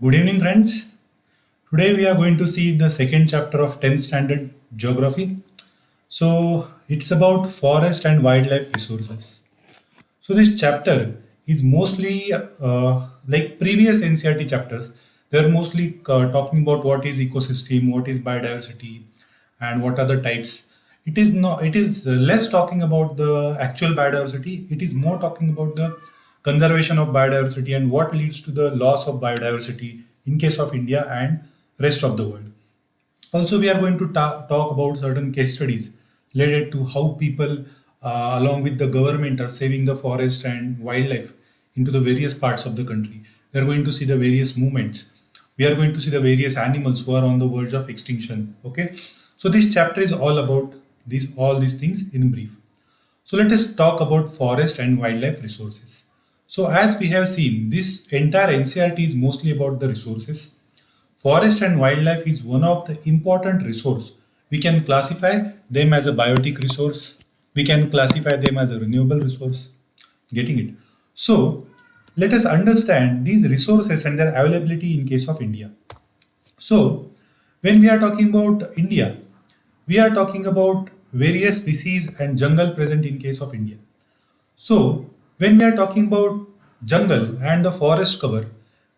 Good evening, friends. Today we are going to see the second chapter of 10th standard geography. So it's about forest and wildlife resources. So this chapter is mostly like previous NCRT chapters. They're mostly talking about what is ecosystem, what is biodiversity, and what are the types. It is not. It is less talking about the actual biodiversity. It is more talking about the conservation of biodiversity and what leads to the loss of biodiversity in case of India and rest of the world. Also, we are going to talk about certain case studies related to how people, along with the government, are saving the forest and wildlife into the various parts of the country. We are going to see the various movements. We are going to see the various animals who are on the verge of extinction. Okay, so this chapter is all about these all these things in brief. So let us talk about forest and wildlife resources. So as we have seen, this entire NCRT is mostly about the resources. Forest and wildlife is one of the important resource. We can classify them as a biotic resource. We can classify them as a renewable resource. Getting it? So let us understand these resources and their availability in case of India. So when we are talking about India, we are talking about various species and jungle present in case of India. So, when we are talking about jungle and the forest cover,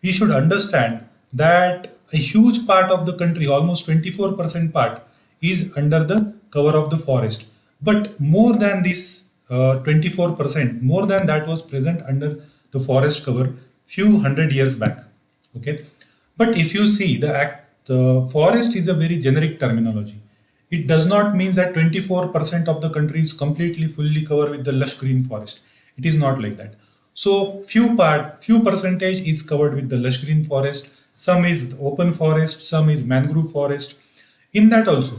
we should understand that a huge part of the country, almost 24% part, is under the cover of the forest. But more than this 24%, more than that was present under the forest cover few hundred years back. Okay, but if you see the forest is a very generic terminology. It does not mean that 24% of the country is completely fully covered with the lush green forest. It is not like that. So few percentage is covered with the lush green forest. Some is open forest, some is mangrove forest. In that also,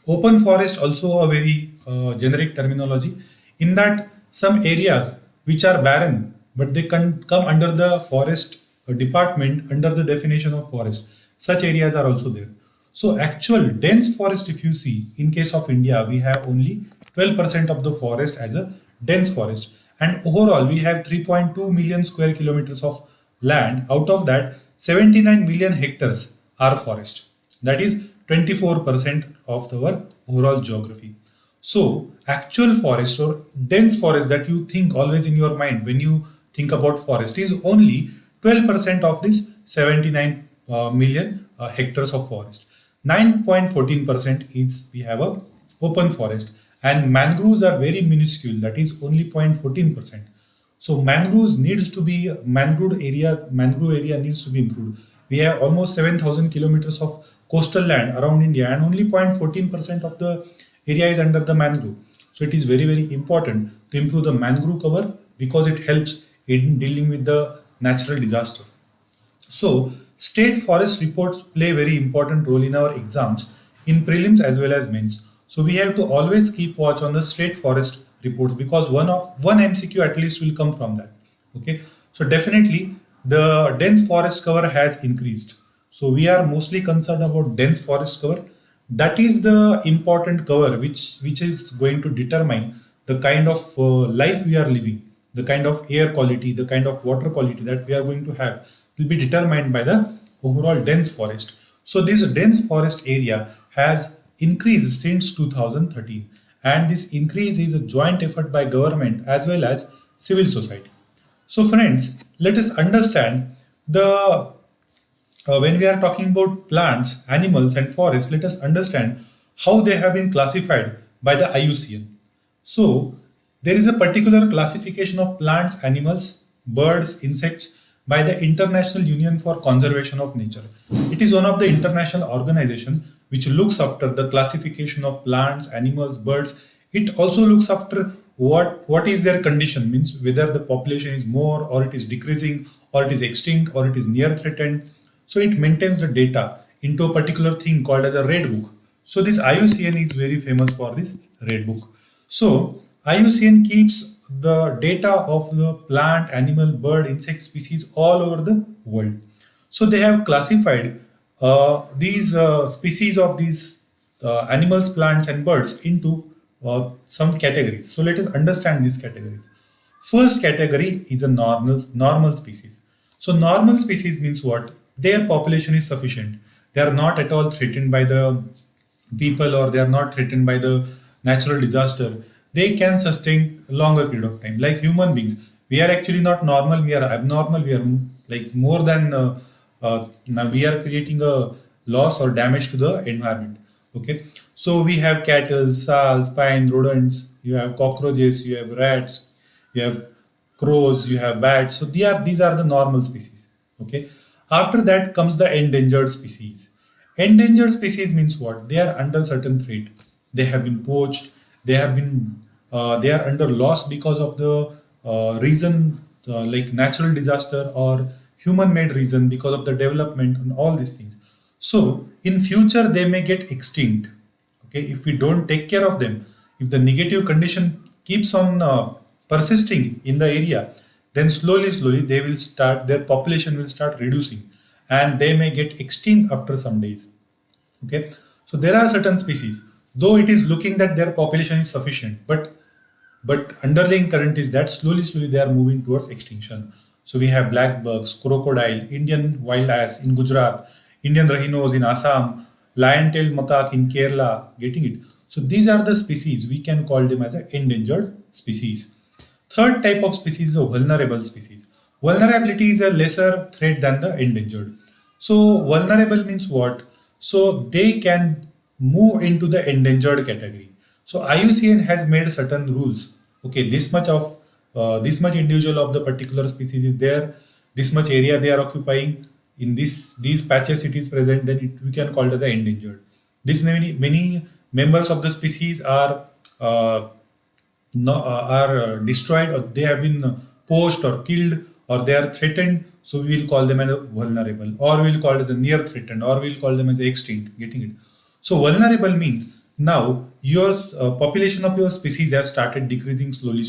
open forest also a very generic terminology. In that some areas which are barren, but they can come under the forest department under the definition of forest. Such areas are also there. So actual dense forest, if you see, in case of India, we have only 12% of the forest as a dense forest. And overall, we have 3.2 million square kilometers of land. Out of that, 79 million hectares are forest. That is 24% of our overall geography. So, actual forest or dense forest that you think always in your mind when you think about forest is only 12% of this 79 million hectares of forest. 9.14% is we have a open forest, and mangroves are very minuscule, that is only 0.14%. So mangrove area needs to be improved. We have almost 7,000 kilometers of coastal land around India, and only 0.14% of the area is under the mangrove. So it is very, very important to improve the mangrove cover because it helps in dealing with the natural disasters. So, state forest reports play a very important role in our exams, in prelims as well as mains. So, we have to always keep watch on the state forest reports because one MCQ at least will come from that. Okay, so definitely the dense forest cover has increased. So, we are mostly concerned about dense forest cover. That is the important cover which is going to determine the kind of life we are living, the kind of air quality, the kind of water quality that we are going to have will be determined by the overall dense forest. So this dense forest area has increased since 2013, and this increase is a joint effort by government as well as civil society. So friends, let us understand the when we are talking about plants, animals, and forests, let us understand how they have been classified by the IUCN. So, there is a particular classification of plants, animals, birds, insects by the International Union for Conservation of Nature. It is one of the international organizations which looks after the classification of plants, animals, birds. It also looks after what is their condition, means whether the population is more or it is decreasing or it is extinct or it is near threatened. So it maintains the data into a particular thing called as a red book. So this IUCN is very famous for this red book. So IUCN keeps the data of the plant, animal, bird, insect species all over the world. So they have classified these species of these animals, plants, and birds into some categories. So let us understand these categories. First category is a normal species. So normal species means what? their population is sufficient. They are not at all threatened by the people, or they are not threatened by the natural disaster. They can sustain a longer period of time. Like human beings, we are actually not normal, we are abnormal, we are like more than now we are creating a loss or damage to the environment. Okay, so we have cattle, sows, pine, rodents, you have cockroaches, you have rats, you have crows, you have bats. So these are the normal species. Okay. After that comes the endangered species. Endangered species means what? They are under certain threat. They have been poached. They are under loss because of the reason, like natural disaster or human-made reason, because of the development and all these things. So in future they may get extinct. Okay, if we don't take care of them, if the negative condition keeps on persisting in the area, then slowly they will start, their population will start reducing, and they may get extinct after some days. Okay, so there are certain species, though it is looking that their population is sufficient, but underlying current is that slowly they are moving towards extinction. So we have black bugs, crocodile, Indian wild ass in Gujarat, Indian rhinos in Assam, lion-tailed macaque in Kerala. Getting it? So these are the species. We can call them as an endangered species. Third type of species is a vulnerable species. Vulnerability is a lesser threat than the endangered. So vulnerable means what? So they can move into the endangered category. So IUCN has made certain rules. Okay, this much individual of the particular species is there, this much area they are occupying. In these patches it is present, then we can call it as a endangered. This many members of the species are no, are destroyed, or they have been poached or killed, or they are threatened. So we will call them as a vulnerable, or we will call it as a near threatened, or we will call them as extinct. Getting it? So vulnerable means now your population of your species has started decreasing slowly.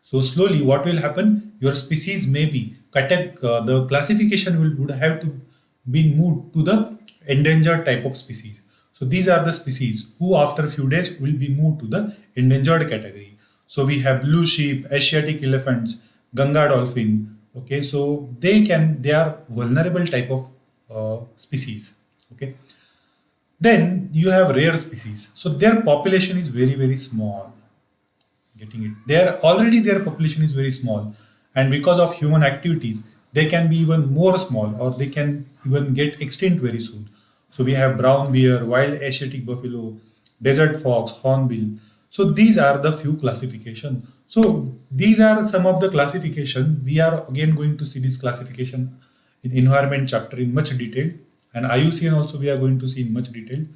So slowly, what will happen? Your species may be the classification would have to be moved to the endangered type of species. So these are the species who, after a few days, will be moved to the endangered category. So we have blue sheep, Asiatic elephants, Ganga dolphin. Okay, so they are vulnerable type of species. Okay. Then you have rare species. So their population is very small. Getting it? Their population is very small, and because of human activities, they can be even more small, or they can even get extinct very soon. So we have brown bear, wild Asiatic buffalo, desert fox, hornbill. So these are the few classification. So these are some of the classification. We are again going to see this classification in environment chapter in much detail, and IUCN also we are going to see in much detail.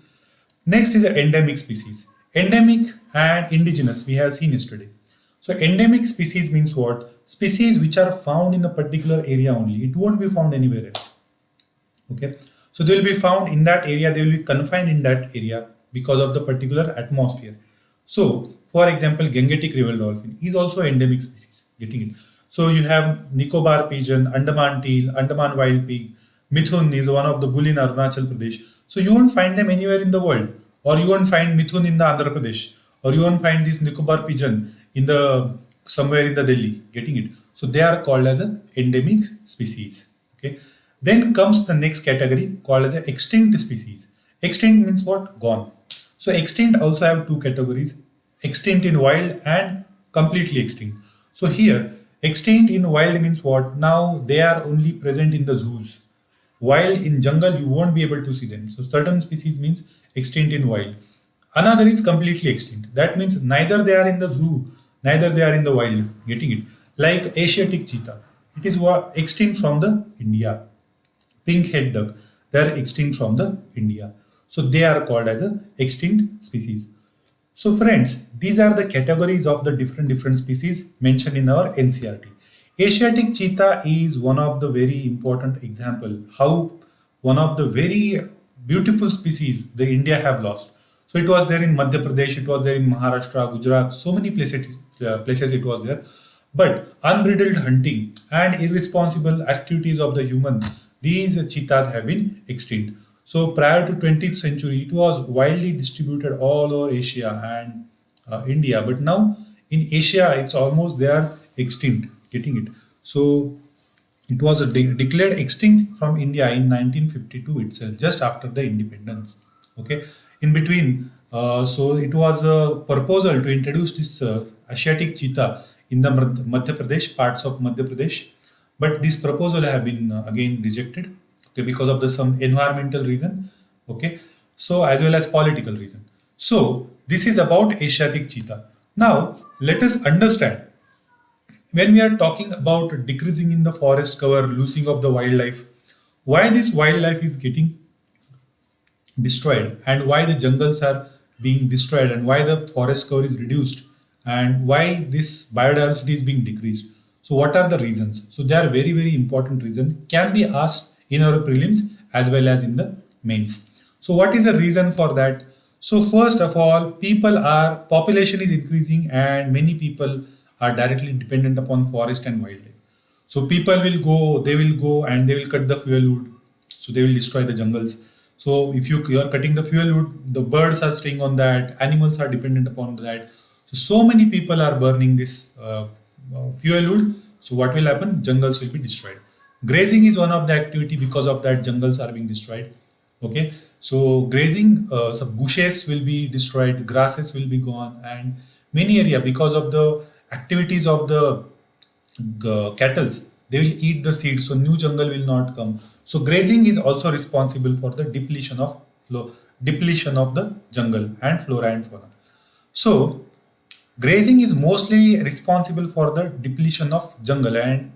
Next is the endemic species. Endemic and indigenous we have seen yesterday. So endemic species means what? Species which are found in a particular area only. It won't be found anywhere else. Okay. So they will be found in that area. They will be confined in that area because of the particular atmosphere. So, for example, Gangetic river dolphin is also endemic species. Getting it? So you have Nicobar pigeon, Andaman teal, Andaman wild pig. Mithun is one of the bull in Arunachal Pradesh. So you won't find them anywhere in the world, or you won't find Mithun in the Andhra Pradesh, or you won't find this Nicobar pigeon in the somewhere in the Delhi. Getting it? So they are called as an endemic species. Okay. Then comes the next category called as an extinct species. Extinct means what? Gone. So extinct also have two categories: extinct in wild and completely extinct. So here, extinct in wild means what? Now they are only present in the zoos. Wild in jungle, you won't be able to see them. So certain species means extinct in wild. Another is completely extinct. That means neither they are in the zoo, neither they are in the wild. Getting it? Like Asiatic cheetah. It is extinct from the India. Pink head duck. They are extinct from the India. So they are called as a extinct species. So friends, these are the categories of the different species mentioned in our NCRT. Asiatic cheetah is one of the very important example how one of the very beautiful species the India have lost. So it was there in Madhya Pradesh, it was there in Maharashtra, Gujarat, so many places it was there. But unbridled hunting and irresponsible activities of the human, these cheetahs have been extinct. So prior to 20th century, it was widely distributed all over Asia and India. But now in Asia, it's almost they are extinct. Getting it? So It was declared extinct from India in 1952 itself, just after the independence. Okay, in between, so it was a proposal to introduce this Asiatic cheetah in the Madhya Pradesh parts of Madhya Pradesh, but this proposal have been again rejected. Okay, because of the some environmental reason. Okay, so as well as political reason. So this is about Asiatic cheetah. Now let us understand when we are talking about decreasing in the forest cover, losing of the wildlife, why this wildlife is getting destroyed and why the jungles are being destroyed and why the forest cover is reduced and why this biodiversity is being decreased. So what are the reasons? So they are very very important reasons can be asked in our prelims as well as in the mains. So what is the reason for that? So first of all, people are population is increasing and many people are directly dependent upon forest and wildlife. So people will go, they will go and they will cut the fuel wood. So they will destroy the jungles. So if you are cutting the fuel wood, the birds are staying on that, animals are dependent upon that. So many people are burning this fuel wood. So what will happen? Jungles will be destroyed. Grazing is one of the activity because of that jungles are being destroyed. Okay, so grazing, some bushes will be destroyed, grasses will be gone, and many area because of the activities of the cattle, they will eat the seeds, so new jungle will not come. So grazing is also responsible for the depletion of the jungle and flora and fauna. So grazing is mostly responsible for the depletion of jungle and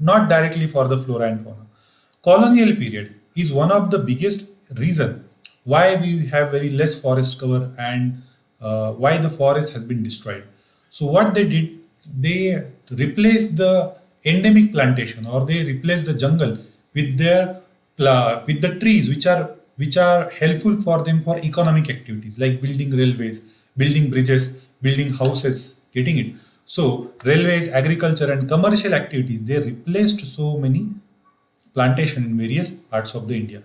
not directly for the flora and fauna. Colonial period is one of the biggest reason why we have very less forest cover and why the forest has been destroyed. So what they did, they replaced the endemic plantation or they replaced the jungle with their with the trees which are helpful for them for economic activities like building railways, building bridges, building houses, getting it. So railways, agriculture and commercial activities, they replaced so many plantation in various parts of the India.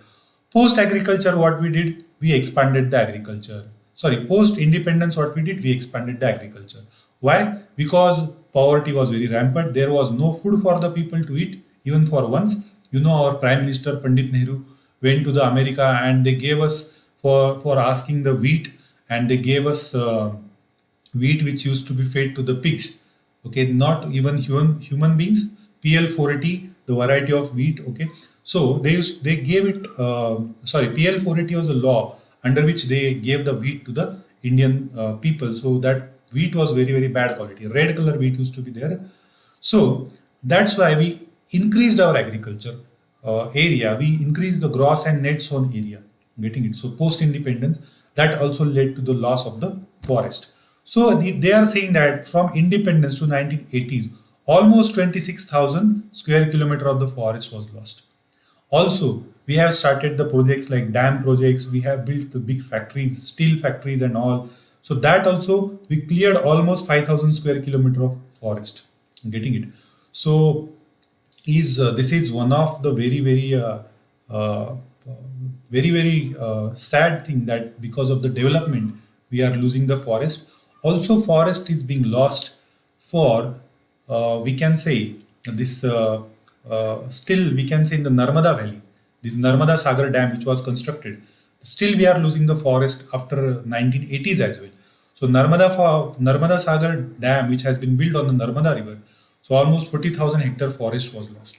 Post agriculture, what we did, we expanded the agriculture. Sorry, post independence, what we did, we expanded the agriculture. Why? Because poverty was very rampant. There was no food for the people to eat, even for once. You know, our Prime Minister Pandit Nehru went to the America and they gave us for asking the wheat, and they gave us wheat which used to be fed to the pigs. Okay, not even human beings. PL480, the variety of wheat. Okay, so they gave it. Sorry, PL480 was a law under which they gave the wheat to the Indian people. So that wheat was very very bad quality. Red color wheat used to be there. So that's why we increased our agriculture area. We increased the gross and net sown area. Getting it. So post independence, that also led to the loss of the forest. So they are saying that from independence to 1980s, almost 26,000 square kilometer of the forest was lost. Also, we have started the projects like dam projects. We have built the big factories, steel factories, and all. So that also we cleared almost 5,000 square kilometer of forest. Getting it. So is this is one of the uh, very sad thing that because of the development we are losing the forest. Also, forest is being lost for we can say this still we can say in the Narmada Valley, this Narmada Sagar Dam which was constructed. Still, we are losing the forest after 1980s as well. So Narmada Sagar Dam, which has been built on the Narmada River, so almost 40,000 hectare forest was lost.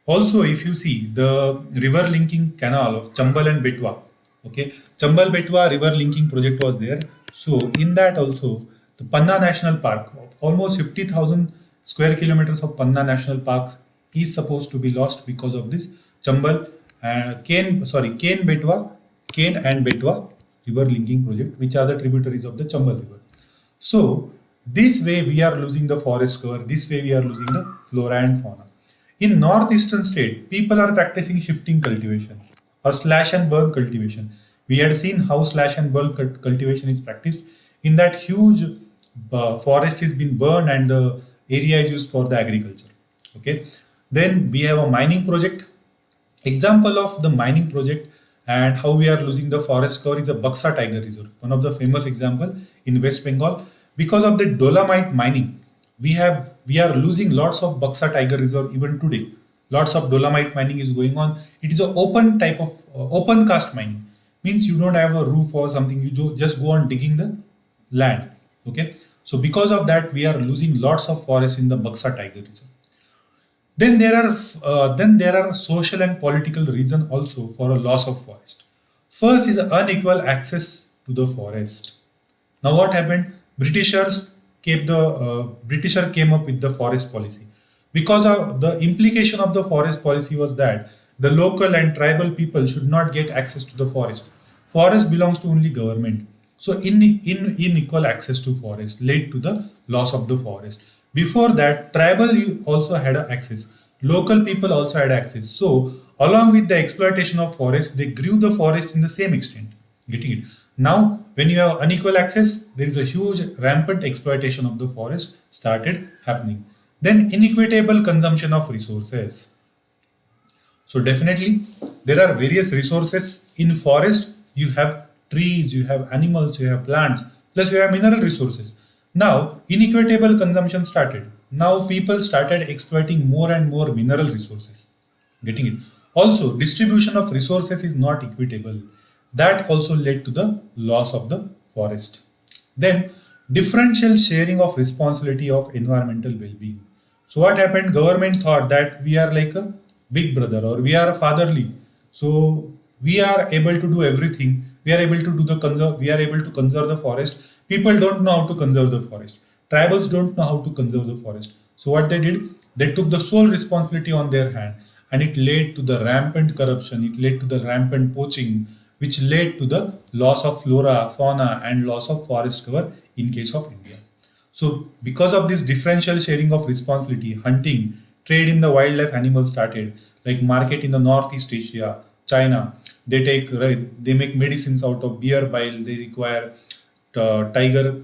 Also, if you see the river linking canal of Chambal and Betwa, okay, Chambal Betwa river linking project was there. So in that also, the Panna National Park, almost 50,000 square kilometers of Panna National Parks is supposed to be lost because of this Chambal, Kane and Betwa river linking project, which are the tributaries of the Chambal River. So this way we are losing the forest cover. This way we are losing the flora and fauna. In northeastern state, people are practicing shifting cultivation or slash and burn cultivation. We had seen how slash and burn cultivation is practiced. In that huge forest is being burned and the area is used for the agriculture. Okay. Then we have a mining project. Example of the mining project and how we are losing the forest cover is the Baksa Tiger Reserve, one of the famous example in West Bengal. Because of the dolomite mining, we are losing lots of Baksa Tiger Reserve even today. lots of dolomite mining is going on. It is an open type of open cast mining, means you don't have a roof or something, you just go on digging the land. Okay, so because of that we are losing lots of forest in the Buxa Tiger Reserve. Then there are social and political reason also for a loss of forest. First is unequal access to the forest. Now what happened? Britisher came up with the forest policy. Because of the implication of the forest policy was that the local and tribal people should not get access to the forest. Forest belongs to only government. So unequal access to forest led to the loss of the forest. Before that, tribal also had access. Local people also had access. So along with the exploitation of forest, they grew the forest in the same extent. Getting it? Now, when you have unequal access, there is a huge rampant exploitation of the forest started happening. Then inequitable consumption of resources. So definitely there are various resources in forest. You have trees, you have animals, you have plants, plus you have mineral resources. Now inequitable consumption started. Now people started exploiting more and more mineral resources. Getting it? Also, distribution of resources is not equitable. That also led to the loss of the forest. Then differential sharing of responsibility of environmental well-being. So what happened? Government thought that we are like a big brother or we are a fatherly. So we are able to do everything. We are able to do the conserve. We are able to conserve the forest. People don't know how to conserve the forest. Tribals don't know how to conserve the forest. So what they did? They took the sole responsibility on their hand, and it led to the rampant corruption. It led to the rampant poaching, which led to the loss of flora, fauna, and loss of forest cover in case of India. So, because of this differential sharing of responsibility, hunting, trade in the wildlife animals started, like market in the Northeast Asia, China. They make medicines out of bear bile. They require uh, tiger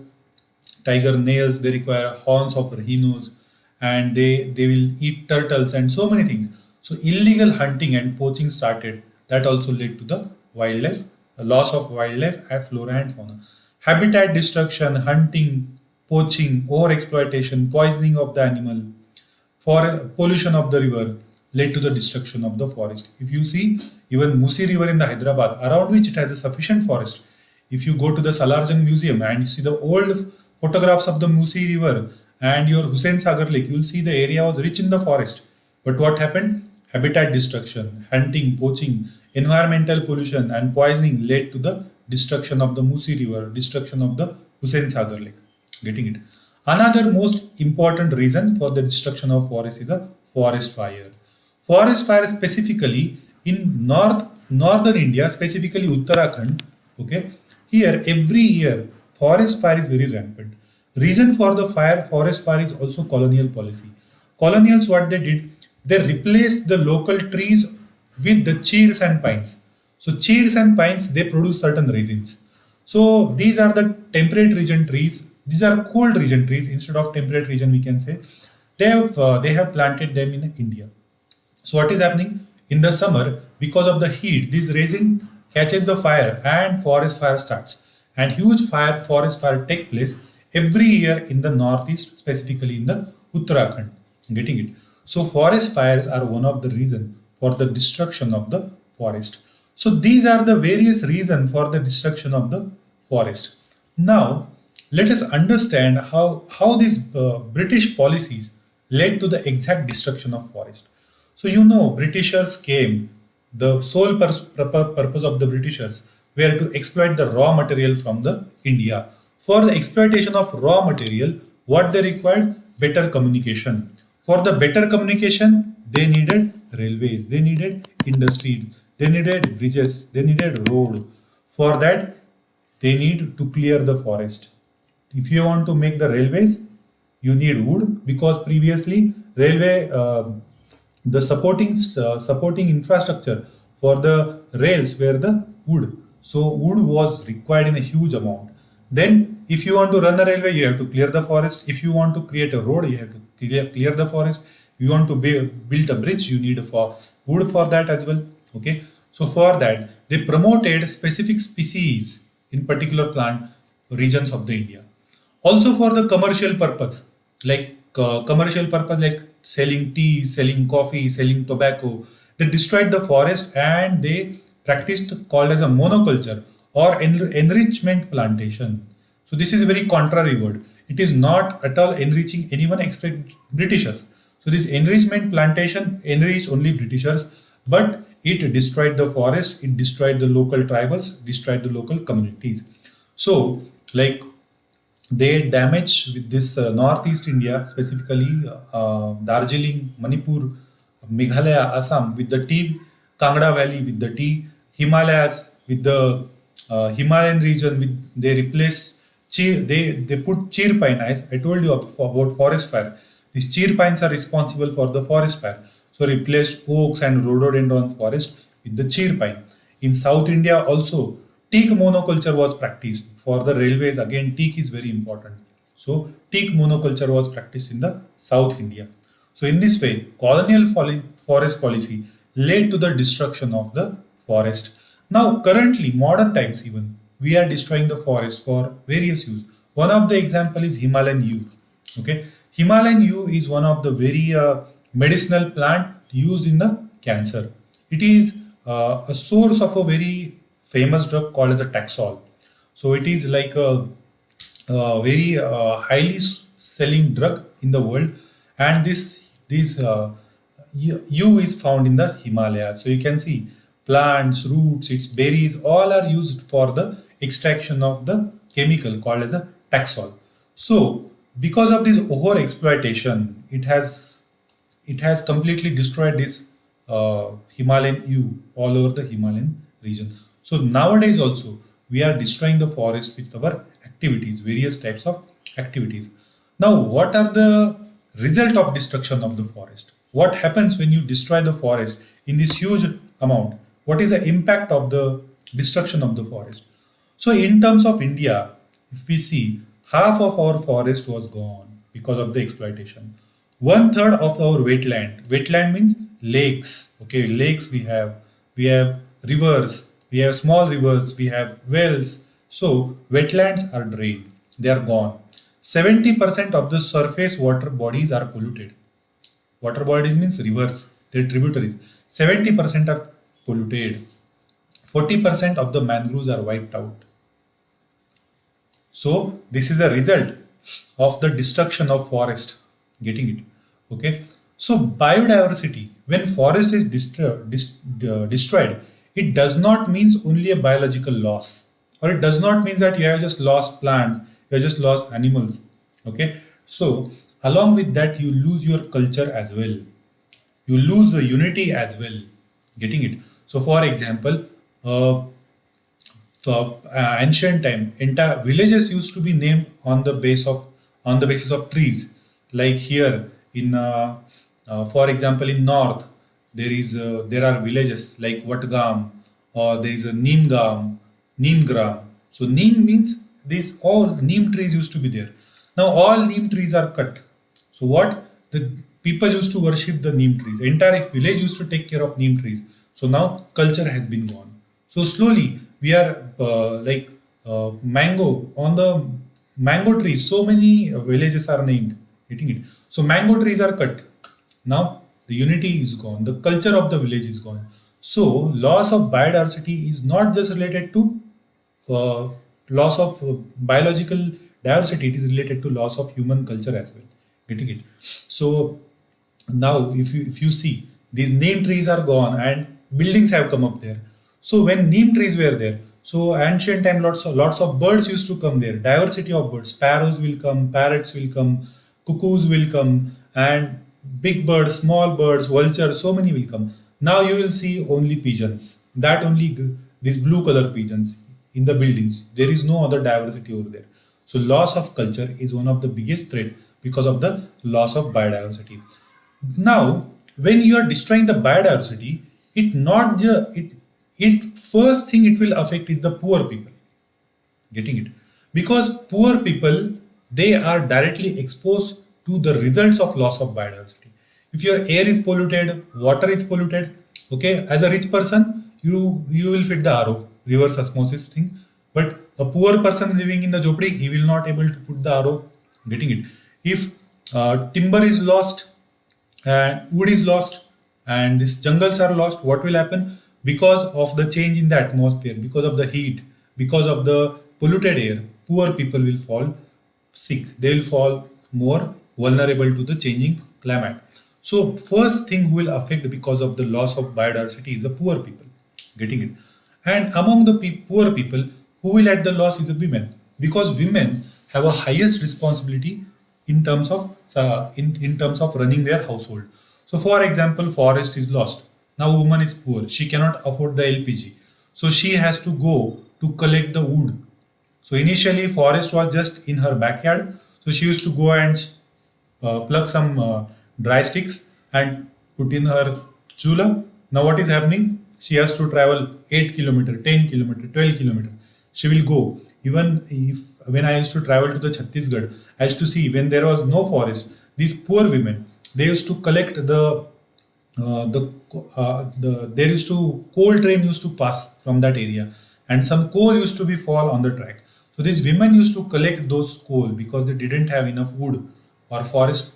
tiger nails. They require horns of rhinos, and they will eat turtles and so many things. So illegal hunting and poaching started. That also led to the wildlife loss of wildlife and flora and fauna. Habitat destruction, hunting, poaching, overexploitation, poisoning of the animal, for pollution of the river led to the destruction of the forest. If you see even Musi River in the Hyderabad, around which it has a sufficient forest. If you go to the Salarjung Museum and you see the old photographs of the Musi River and your Hussain Sagar Lake, you will see the area was rich in the forest. But what happened? Habitat destruction, hunting, poaching, environmental pollution, and poisoning led to the destruction of the Musi River, destruction of the Hussain Sagar Lake. Getting it? Another most important reason for the destruction of forest is a forest fire. Forest fire specifically in northern India, specifically Uttarakhand. Okay, here every year forest fire is very rampant. Reason for the forest fire is also colonial policy. Colonials, what they did, they replaced the local trees with the cheers and pines. So cheers and pines, they produce certain resins. So these are the temperate region trees. These are cold region trees instead of temperate region. We can say they have planted them in India. So what is happening in the summer? Because of the heat, this resin catches the fire and forest fire starts. And huge forest fire take place every year in the northeast, specifically in the Uttarakhand. Getting it? So forest fires are one of the reason for the destruction of the forest. So these are the various reasons for the destruction of the forest. Now let us understand how these British policies led to the exact destruction of forest. So Britishers came. The sole purpose of the Britishers were to exploit the raw material from the India. For the exploitation of raw material, what they required? Better communication. For the better communication, they needed railways, they needed industries, they needed bridges, they needed road. For that, they need to clear the forest. If you want to make the railways, you need wood, because previously railway the supporting infrastructure for the rails were the wood. So wood was required in a huge amount. Then if you want to run a railway, you have to clear the forest. If you want to create a road, you have to clear the forest. You want to build a bridge, you need wood for that as well. Okay, so for that they promoted specific species in particular plant regions of the India. Also for the commercial purpose, like commercial purpose like selling tea, selling coffee, selling tobacco. They destroyed the forest and they practiced called as a monoculture or enrichment plantation. So this is a very contrary word. It is not at all enriching anyone except Britishers. So this enrichment plantation enriched only Britishers, but it destroyed the forest, it destroyed the local tribals, destroyed the local communities. So, like they damage with this northeast India, specifically Darjeeling, Manipur, Meghalaya, Assam with the tea, Kangra Valley with the tea, Himalayas with the Himalayan region. With they replace cheer, they put cheer pine. I told you about forest fire. These cheer pines are responsible for the forest fire. So replaced oaks and rhododendron forest with the cheer pine. In South India also, teak monoculture was practiced. For the railways, again, teak is very important. So teak monoculture was practiced in the South India. So in this way, colonial forest policy led to the destruction of the forest. Now, currently, modern times even, we are destroying the forest for various use. One of the example is Himalayan yew. Okay, Himalayan yew is one of the very medicinal plant used in the cancer. It is a source of a very famous drug called as a Taxol. So it is like a very highly selling drug in the world, and this yew is found in the Himalayas. So you can see plants, roots, its berries, all are used for the extraction of the chemical called as a Taxol. So because of this over exploitation, it has completely destroyed this Himalayan yew all over the Himalayan region. So nowadays also we are destroying the forest with our activities, various types of activities. Now, what are the result of destruction of the forest? What happens when you destroy the forest in this huge amount? What is the impact of the destruction of the forest? So, in terms of India, if we see, half of our forest was gone because of the exploitation. One third of our wetland. Wetland means lakes. Okay, lakes we have rivers, we have small rivers, we have wells. So wetlands are drained, they are gone. 70% of the surface water bodies are polluted. Water bodies means rivers, their tributaries. 70% are polluted. 40% of the mangroves are wiped out. So this is the result of the destruction of forest. Getting it? Okay. So biodiversity, when forest is destroyed, it does not means only a biological loss, or it does not mean that you have just lost plants, you have just lost animals. Okay. So along with that, you lose your culture as well. You lose the unity as well. Getting it? So for example, uh, so ancient time, entire villages used to be named on the basis of trees. Like here in, for example, in north, there are villages like Vatgam, or there is a Neemgam, Neemgram. So Neem means these all Neem trees used to be there. Now all Neem trees are cut. So what the people used to worship the Neem trees. Entire village used to take care of Neem trees. So now culture has been gone. So slowly we are mango on the mango trees. So many villages are named. Getting it? So mango trees are cut. Now the unity is gone. The culture of the village is gone. So loss of biodiversity is not just related to uh, loss of biological diversity. It is related to loss of human culture as well. Getting it? So now if you see, these neem trees are gone and buildings have come up there. So when neem trees were there, so ancient time, lots of birds used to come there. Diversity of birds, sparrows will come, parrots will come, cuckoos will come, and big birds, small birds, vultures, so many will come. Now you will see only pigeons, that only these blue color pigeons in the buildings. There is no other diversity over there. So loss of culture is one of the biggest threat because of the loss of biodiversity. Now, when you are destroying the biodiversity, it not just it first thing it will affect is the poor people. Getting it? Because poor people, they are directly exposed to the results of loss of biodiversity. If your air is polluted, water is polluted, okay, as a rich person, you will fit the RO, reverse osmosis thing. But a poor person living in the jopdi, he will not able to put the RO. Getting it? If timber is lost and wood is lost and these jungles are lost, what will happen? Because of the change in the atmosphere, because of the heat, because of the polluted air, poor people will fall sick, they will fall more vulnerable to the changing climate. So first thing who will affect because of the loss of biodiversity is the poor people, getting it. And among the poor people, who will at the loss is the women, because women have a highest responsibility in terms of in terms of running their household. So for example, forest is lost, now woman is poor, she cannot afford the LPG, so she has to go to collect the wood. So initially, forest was just in her backyard. So she used to go and pluck some dry sticks and put in her chula. Now what is happening? She has to travel 8 kilometer, 10 kilometer, 12 kilometer. She will go. Even if when I used to travel to the Chhattisgarh, I used to see when there was no forest, these poor women, they used to collect the there used to coal train used to pass from that area, and some coal used to be fall on the track. So these women used to collect those coal because they didn't have enough wood, or forest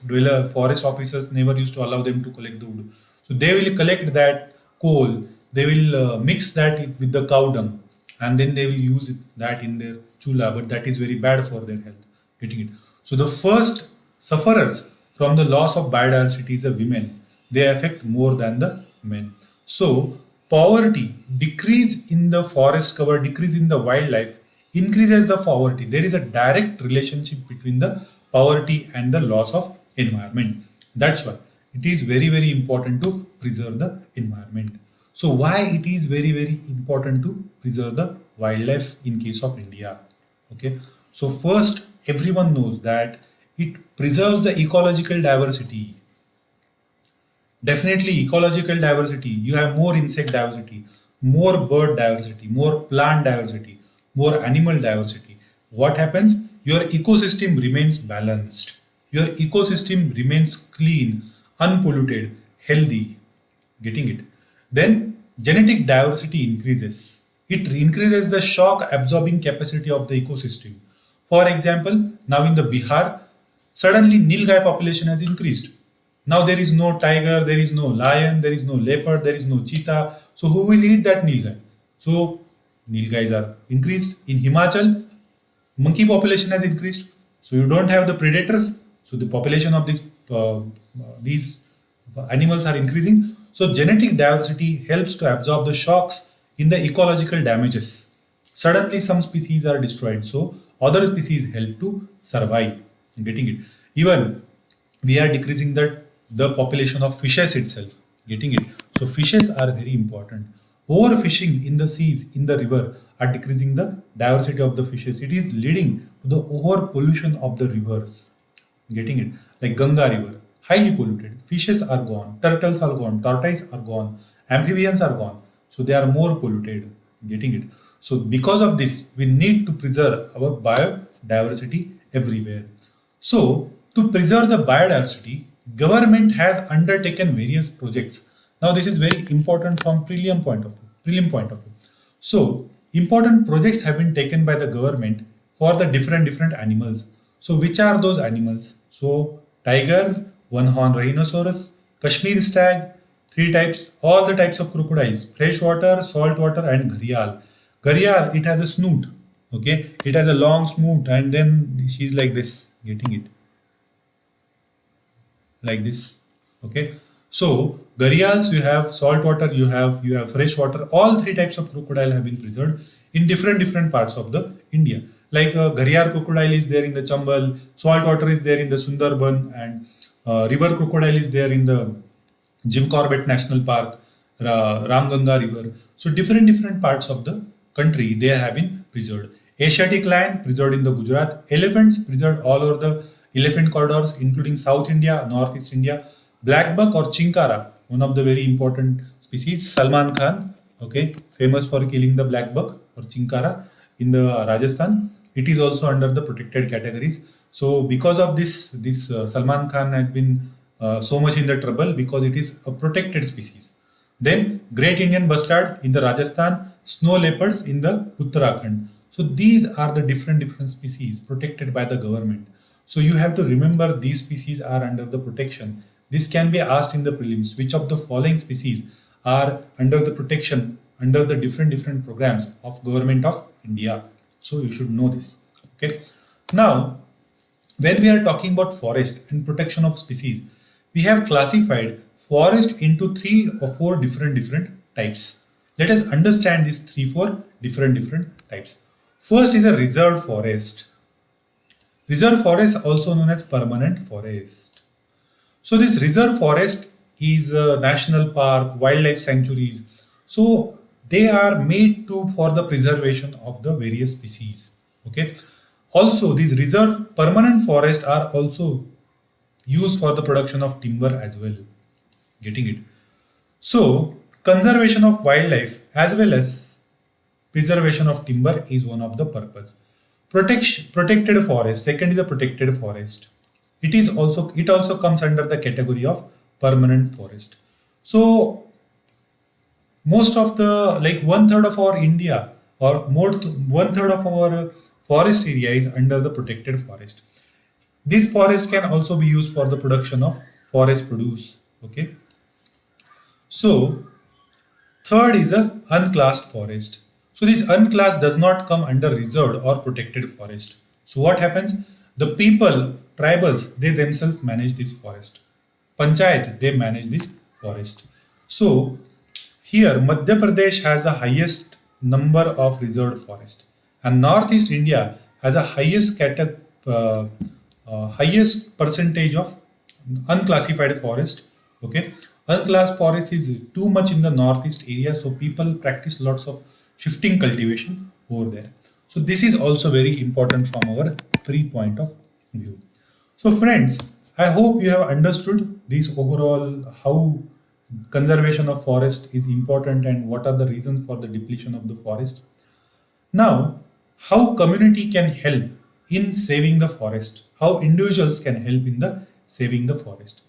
officers never used to allow them to collect the wood. So they will collect that coal, they will mix that with the cow dung, and then they will use that in their chula, but that is very bad for their health. Getting it? So the first sufferers from the loss of biodiversity is the women. They affect more than the men. So poverty, decrease in the forest cover, decrease in the wildlife, increases the poverty. There is a direct relationship between the poverty and the loss of environment. That's why it is very, very important to preserve the environment. So why it is very, very important to preserve the wildlife in case of India? Okay. So first, everyone knows that it preserves the ecological diversity. Definitely, ecological diversity. You have more insect diversity, more bird diversity, more plant diversity, more animal diversity. What happens? Your ecosystem remains balanced. Your ecosystem remains clean, unpolluted, healthy. Getting it? Then genetic diversity increases. It increases the shock absorbing capacity of the ecosystem. For example, now in the Bihar, suddenly Nilgai population has increased. Now there is no tiger, there is no lion, there is no leopard, there is no cheetah. So who will eat that Nilgai? So Nilgais are increased. In Himachal, monkey population has increased. So you don't have the predators. So the population of these animals are increasing. So genetic diversity helps to absorb the shocks in the ecological damages. Suddenly some species are destroyed, so other species help to survive. Getting it? Even we are decreasing the population of fishes itself. Getting it? So fishes are very important. Overfishing in the seas, in the river, are decreasing the diversity of the fishes. It is leading to the over pollution of the rivers. Getting it? Like Ganga River, highly polluted. Fishes are gone, turtles are gone, tortoises are gone, amphibians are gone. So they are more polluted. Getting it? So because of this, we need to preserve our biodiversity everywhere. So to preserve the biodiversity, government has undertaken various projects. Now this is very important from prelim point of view. Prelim point of view. So important projects have been taken by the government for the different animals. So which are those animals? So tiger, one horn rhinoceros, Kashmir stag, three types, all the types of crocodiles, freshwater, saltwater, and gharial. Gharial, it has a snoot. Okay, it has a long snoot, and then she's like this, getting it like this. Okay, so gharials, you have saltwater, you have freshwater. All three types of crocodile have been preserved in different parts of the India. Like gharial crocodile is there in the Chambal, saltwater is there in the Sundarban, and river crocodile is there in the Jim Corbett National Park, Ramganga River. So different parts of the country they have been preserved. Asiatic lion preserved in the Gujarat. Elephants preserved all over the elephant corridors, including South India, Northeast India. Black buck or chinkara, one of the very important species. Salman Khan, okay, famous for killing the black buck or chinkara in the Rajasthan. It is also under the protected categories. So because of this Salman Khan has been so much in the trouble because it is a protected species. Then Great Indian Bustard in the Rajasthan, snow leopards in the Uttarakhand. So these are the different species protected by the government. So you have to remember these species are under the protection. This can be asked in the prelims. Which of the following species are under the protection under the different programs of Government of India? So you should know this. Okay. Now, when we are talking about forest and protection of species, we have classified forest into three or four different types. Let us understand these three, four different types. First is a reserved forest. Reserve forest also known as permanent forest. So this reserve forest is a national park, wildlife sanctuaries. So they are made to for the preservation of the various species. Okay. Also, these reserve permanent forests are also used for the production of timber as well. Getting it? So conservation of wildlife as well as preservation of timber is one of the purpose. Protected forest. Second is a protected forest. It also comes under the category of permanent forest. So most of the like one third of our India or more one third of our forest area is under the protected forest. This forest can also be used for the production of forest produce. Okay. So third is a unclassed forest. So this unclassed does not come under reserved or protected forest. So what happens? The people, tribals, they themselves manage this forest. Panchayat, they manage this forest. So here Madhya Pradesh has the highest number of reserved forest, and Northeast India has a highest percentage of unclassified forest. Okay, unclassed forest is too much in the northeast area, so people practice lots of shifting cultivation over there. So this is also very important from our pre point of view. So friends, I hope you have understood this overall how conservation of forest is important and what are the reasons for the depletion of the forest. Now, how community can help in saving the forest? How individuals can help in the saving the forest?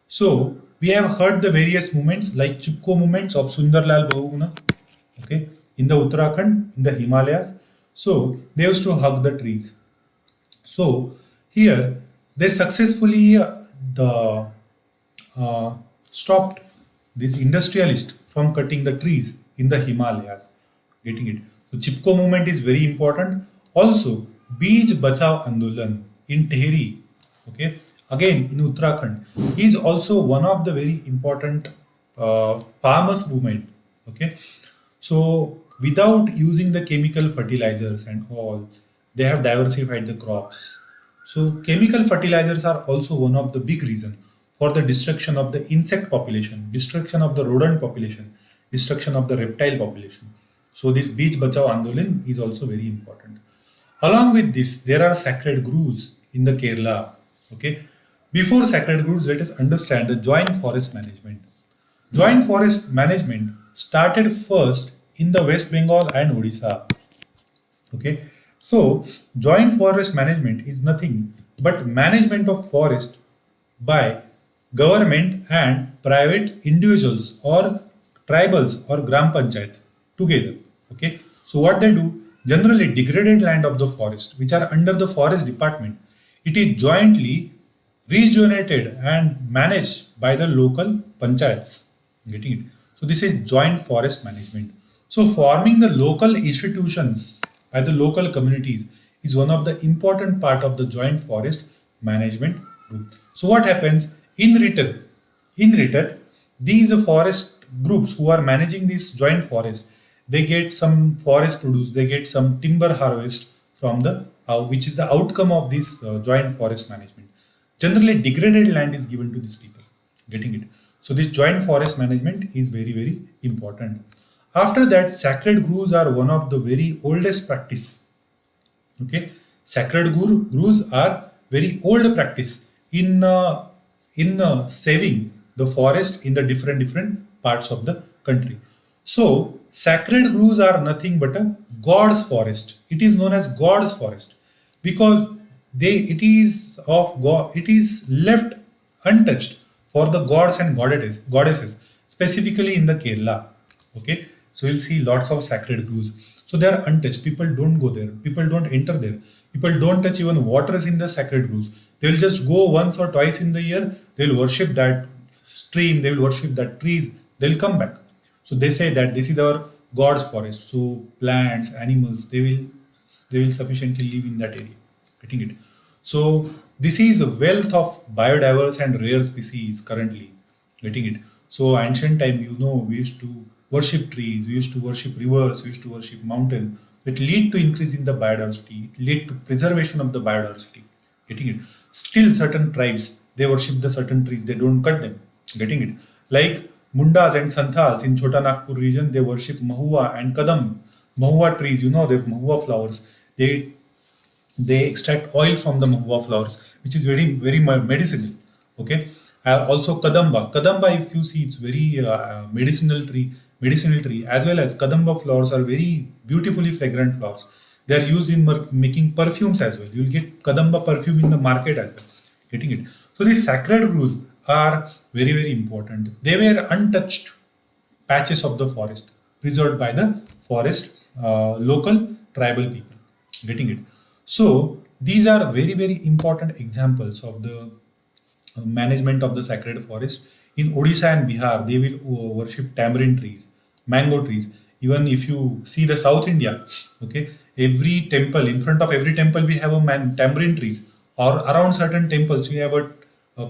So, we have heard the various movements like Chipko movements of Sundarlal Bahuguna, okay, in the Uttarakhand, in the Himalayas. So, they used to hug the trees. So, here they successfully the stopped this industrialist from cutting the trees in the Himalayas. Getting it? So Chipko movement is very important. Also, Beej Bachao Andolan in Tehri, okay, again in Uttarakhand, is also one of the very important farmers movement. Okay, so without using the chemical fertilizers and all, they have diversified the crops. So chemical fertilizers are also one of the big reason for the destruction of the insect population, destruction of the rodent population, destruction of the reptile population. So this Beach Bachao Andolan is also very important. Along with this, there are sacred groves in the Kerala. Okay. Before sacred groves, let us understand the joint forest management. Joint forest management started first in the West Bengal and Odisha. Okay, so joint forest management is nothing but management of forest by government and private individuals or tribals or gram panchayat together. Okay, so what they do, generally degraded land of the forest which are under the forest department, it is jointly rejuvenated and managed by the local panchayats. Getting it? So this is joint forest management. So forming the local institutions by the local communities is one of the important part of the joint forest management group. So what happens in return? In return, these forest groups who are managing this joint forest, they get some forest produce, they get some timber harvest from the which is the outcome of this joint forest management. Generally, degraded land is given to these people. Getting it? So this joint forest management is very important. After that, sacred groves are one of the very oldest practice. Okay, sacred groves are very old practice in saving the forest in the different parts of the country. So sacred groves are nothing but a god's forest. It is known as god's forest because it is of God. It is left untouched for the gods and goddesses, specifically in the Kerala. Okay, so you'll see lots of sacred groves. So they are untouched. People don't go there. People don't enter there. People don't touch even waters in the sacred groves. They will just go once or twice in the year. They will worship that stream. They will worship that trees. They will come back. So they say that this is our God's forest. So plants, animals, they will sufficiently live in that area. Getting it? So this is a wealth of biodiverse and rare species currently. Getting it? So ancient time, we used to worship trees, we used to worship rivers, we used to worship mountains. It lead to increase in the biodiversity. It lead to preservation of the biodiversity. Getting it? Still, certain tribes they worship the certain trees. They don't cut them. Getting it? Like Mundas and Santhals in Chota Nagpur region, they worship Mahua and Kadam. Mahua trees, the Mahua flowers. They extract oil from the mahua flowers, which is very very medicinal. Okay. Also kadamba, if you see, it's very medicinal tree, as well as kadamba flowers are very beautifully fragrant flowers. They are used in making perfumes as well. You'll get kadamba perfume in the market as well. Getting it? So these sacred groves are very very important. They were untouched patches of the forest preserved by the forest local tribal people. Getting it? So these are very very important examples of the management of the sacred forest. In Odisha and Bihar, they will worship tamarind trees, mango trees. Even if you see the South India, okay, every temple, in front of every temple, we have a tamarind trees, or around certain temples, we have a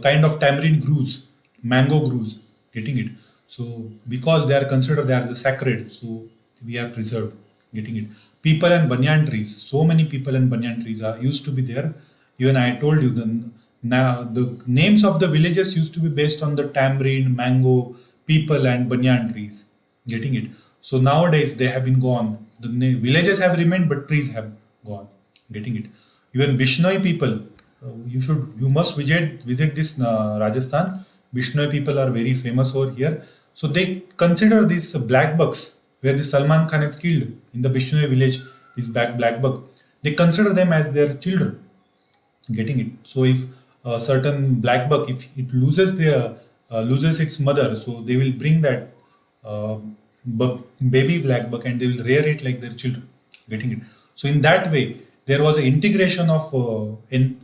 kind of tamarind groves, mango groves. Getting it? So because they are considered as a sacred, so we are preserved. Getting it? People and banyan trees. So many people and banyan trees are used to be there. Even I told you the names of the villages used to be based on the tamarind, mango, people and banyan trees. Getting it? So nowadays they have been gone. The villages have remained, but trees have gone. Getting it? Even Bishnoi people, you must visit this Rajasthan. Bishnoi people are very famous over here. So they consider these black bucks where the Salman Khan is killed in the Bishnoi village. This black buck, they consider them as their children. Getting it? So if a certain black buck, if it loses its mother, so they will bring that uh, baby black buck and they will rear it like their children. Getting it? So in that way, there was an integration of in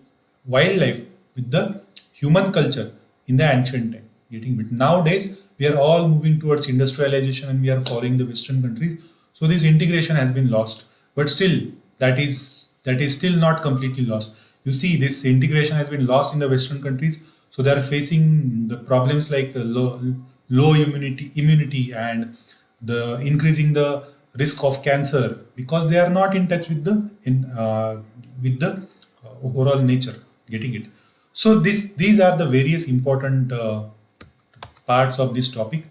wildlife with the human culture in the ancient time. Getting it? Nowadays, we are all moving towards industrialization and we are following the Western countries. So this integration has been lost, but still that is still not completely lost. You see, this integration has been lost in the Western countries, so they are facing the problems like low immunity and the increasing the risk of cancer because they are not in touch with the overall nature. Getting it? So these are the various important parts of this topic.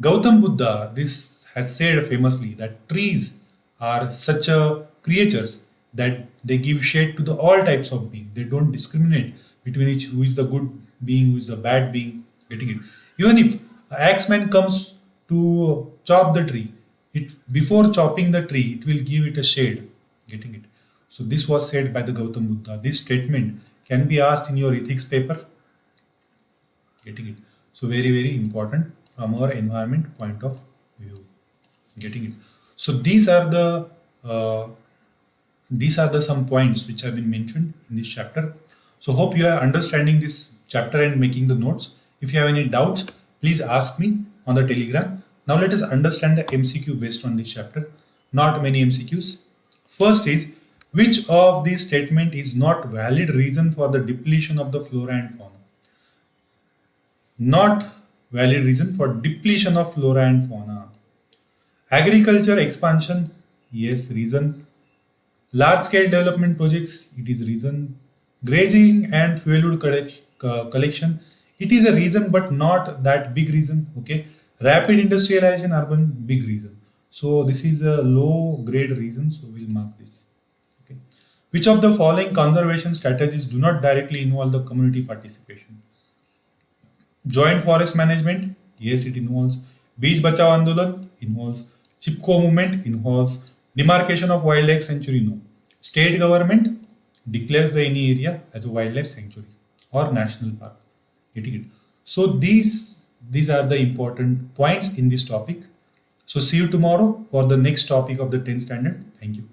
Gautam Buddha this has said famously that trees are such a creatures that they give shade to the all types of being. They don't discriminate between each who is the good being, who is the bad being. Getting it? Even if axeman comes to chop the tree, it before chopping the tree, it will give it a shade. Getting it? So this was said by the Gautam Buddha. This statement can be asked in your ethics paper. Getting it? So very very important from our environment point of view. Getting it? So uh, these are the some points which have been mentioned in this chapter. So hope you are understanding this chapter and making the notes. If you have any doubts, please ask me on the Telegram. Now let us understand the MCQ based on this chapter. Not many MCQs. First is, which of these statement is not valid reason for the depletion of the flora and fauna? Not valid reason for depletion of flora and fauna. Agriculture expansion, yes, reason. Large scale development projects, it is reason. Grazing and fuelwood collection, it is a reason but not that big reason. Okay. Rapid industrialization, urban, big reason. So this is a low grade reason, so we'll mark this. Okay. Which of the following conservation strategies do not directly involve the community participation? Joint forest management, yes, it involves. Beach Bachao Andolan involves. Chipko movement involves. Demarcation of wildlife sanctuary, no. State government declares the any area as a wildlife sanctuary or national park. Getting it? So these are the important points in this topic. So see you tomorrow for the next topic of the 10th standard. Thank you.